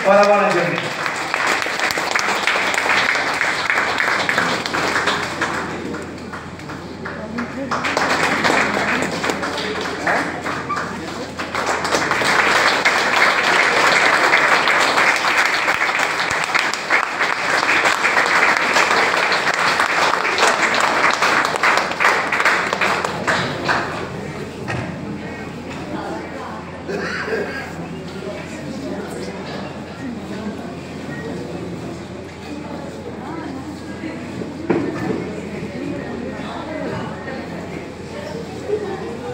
কথা বলার জন্য।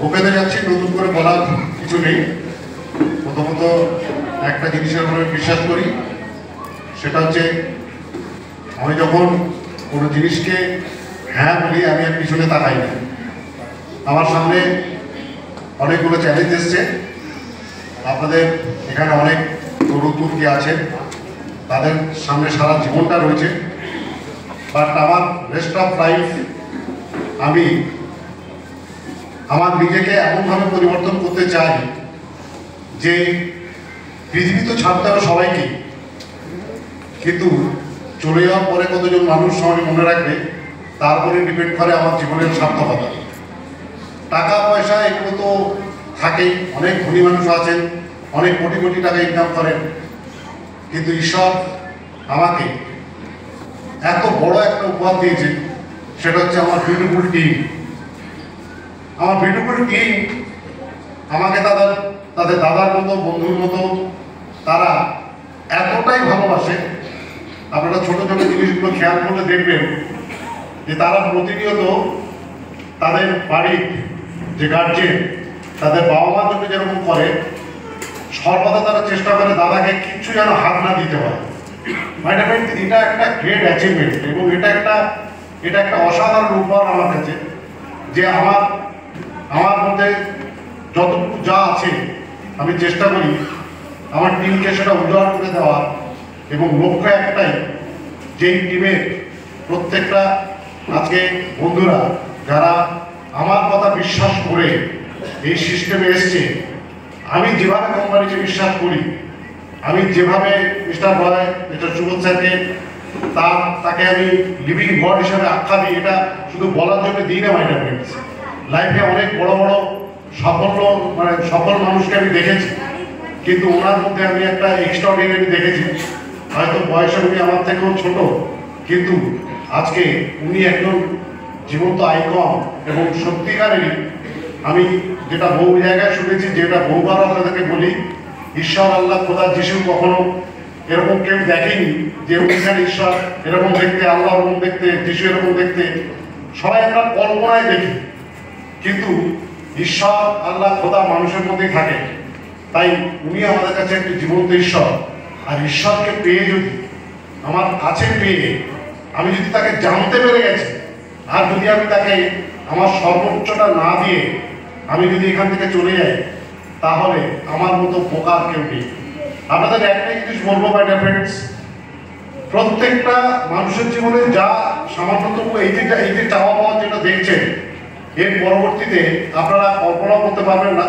ওপেনে যাচ্ছি, নতুন করে বলার কিছু নেই। প্রথমত একটা জিনিসের উপরে বিশ্বাস করি, সেটা হচ্ছে আমি যখন কোনো জিনিসকে হ্যাঁ বলি আমি আর পিছনে তাকাই না। আমার সামনে অনেকগুলো চ্যালেঞ্জ এসছে। আপনাদের এখানে অনেক তরুণ আছেন, তাদের সামনে সারা জীবনটা রয়েছে। বাট আমার রেস্ট অফ লাইফ আমি আমার নিজেকে এমনভাবে পরিবর্তন করতে চাই যে পৃথিবী তো ছাড়তে হবে সবাইকে, কিন্তু চলে যাওয়ার পরে কতজন মানুষ সবাই মনে রাখবে তারপরে ডিপেন্ড করে আমার জীবনের সার্থকতা। টাকা পয়সা এগুলো তো থাকেই, অনেক ধনী মানুষ আছেন, অনেক কোটি কোটি টাকা ইনকাম করেন, কিন্তু ঈশ্বর আমাকে এত বড় একটা উপহার দিয়েছে, সেটা হচ্ছে আমার বিউটিফুল টিম। আমার বিউটিফুল টিম আমাকে তাদের দাদার মতো, বন্ধুর মতো তারা এতটাই ভালোবাসে। আপনারা ছোট ছোট জিনিসগুলো খেয়াল করলে দেখবেন যে তারা প্রতিনিয়ত তাদের বাড়ির যে গার্জেন তাদের বাবা মার জন্য যেরকম করে, সর্বদা তারা চেষ্টা করে দাদাকে কিচ্ছু যেন হাত না দিতে হয়। মানে এটা একটা গ্রেট অ্যাচিভমেন্ট এবং এটা একটা অসাধারণ উপহার আমার কাছে, যে আমার মধ্যে যতটুকু যা আছে আমি চেষ্টা করি আমার টিমকে সেটা উজাড় করে দেওয়া, এবং লক্ষ্য একটাই, যেই টিমের প্রত্যেকটা আজকে বন্ধুরা যারা আমার কথা বিশ্বাস করে এই সিস্টেমে এসছে, আমি যেভাবে কোম্পানিকে বিশ্বাস করি, আমি যেভাবে মিস্টার রয়, মিস্টার সুবোধ স্যারকে তাকে আমি লিভিং গড হিসাবে আখ্যা দিই, এটা শুধু বলার জন্য দিই না। মাই ফ্রেন্ডস, লাইফে অনেক বড় বড় সফল মানুষকে আমি দেখেছি, কিন্তু ওনার মধ্যে আমি একটা এক্সট্রাঅর্ডিনারি দেখেছি। হয়তো বয়সে উনি আমার থেকেও ছোট, কিন্তু আজকে উনি একজন জীবন্ত আইকন এবং সত্যিকারেরই। আমি যেটা বহু জায়গায় শুনেছি, যেটা বহুবার আপনাদেরকে বলি, ঈশ্বর, আল্লাহ, খোদা, যিশু কখনো এরকম কেউ দেখেনি যে উনিখানে ঈশ্বর এরকম দেখতে, আল্লাহ এরকম দেখতে, যিশু এরকম দেখতে। সবাই আমরা কল্পনায় দেখি, কিন্তু ঈশ্বর, আল্লাহ, খোদা মানুষের মধ্যেই থাকে। তাই উনি আমাদের কাছে একটি জীবন্ত ঈশ্বর। আর ঈশ্বরকে পেয়ে যদি আমার কাছে পেয়ে আমি যদি তাকে জানতে পেরে গেছি, আর যদি আমি তাকে আমার সর্বোচ্চটা না দিয়ে আমি যদি এখান থেকে চলে যাই, তাহলে আমার মতো বোকার কেউ নেই। আপনাদের একটাই জিনিস বলবো, মাই ডিয়ার ফ্রেন্ডস, প্রত্যেকটা মানুষের জীবনে যা সামান্যতম এই যে চাওয়া পাওয়া যেটা দেখছেন, এর পরবর্তীতে আপনারা কল্পনা করতে পারবেন না।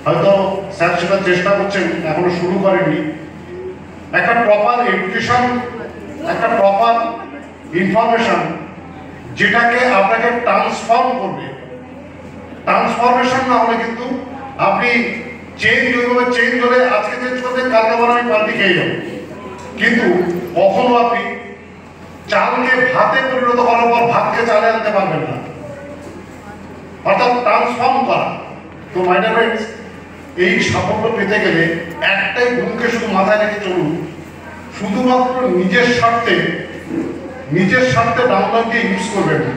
হয়তো স্যার সেটা চেষ্টা করছেন, এখনো শুরু করেননি। একটা প্রপার এডুকেশন, একটা প্রপার ইনফরমেশন যেটাকে আপনাকে ট্রান্সফর্ম করবে। ট্রান্সফরমেশন না হলে কিন্তু আপনি চেঞ্জ হলে আজকে চেঞ্জ করতে কালকে বলে আমি পাল্টি খেয়ে যাবো, কিন্তু কখনো আপনি চালকে ভাতে পরিণত করার পর ভাতকে চালে আনতে পারবেন না, অর্থাৎ ট্রান্সফর্ম করা। তো মাই ডিয়ার ফ্রেন্ডস, এই সাফল্য পেতে গেলে একটাই গুণকে শুধু মাথায় রেখে চলুন, শুধুমাত্র নিজের স্বার্থে ডাউনলাইনকে ইউজ করবেন না।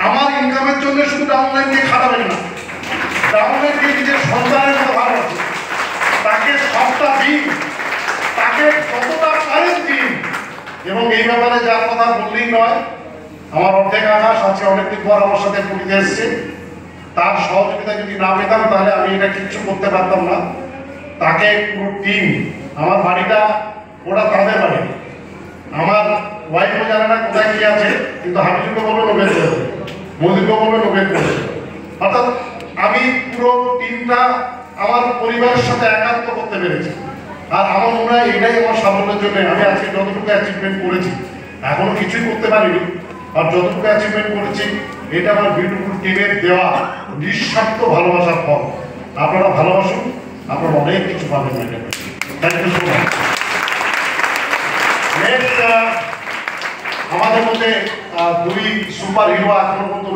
আমার ইনকামের জন্য শুধু ডাউনলাইনকে খাটাবেন না। ডাউনলাইনকে নিজের সন্তানের মতো ভালোবাসুন, তাকে সবটা দিন, তাকে যতটা পারেন দিন। এবং এই ব্যাপারে যার কথা বললেই নয়, আমার অর্ধেক আকাশ আছে, অনেকদিন পর আমার সাথে পুরীতে এসছে, তার সহযোগিতা যদি না পেতাম তাহলে আমি এটা কিচ্ছু করতে পারতাম না। তাকে পুরো টিম, আমার বাড়িটা ওটা তাদের বাড়ি, আমার ওয়াইফও জানে না কোথায় কি আছে, কিন্তু হাবিজুকে বলবে নোবেল করেছে, মোদিকে বলবে নোবেল করেছে। অর্থাৎ আমি পুরো টিমটা আমার পরিবারের সাথে একাত্ম করতে পেরেছি। আর আমার মনে হয় এটাই আমার সাফল্যের জন্য। আমি আজকে যতটুকু অ্যাচিভমেন্ট করেছি, এখনো কিছুই করতে পারিনি, আর যতটুকু অ্যাচিভমেন্ট করেছি এটা আমার বিউটিফুল টিমের দেওয়া নিঃস্বার্থ ভালোবাসার ফল। আপনারা ভালোবাসুন, আপনারা অনেক কিছু পাবেন। Thank you so much. Next আমাদের মধ্যে দুই সুপার হিরো এখনো পর্যন্ত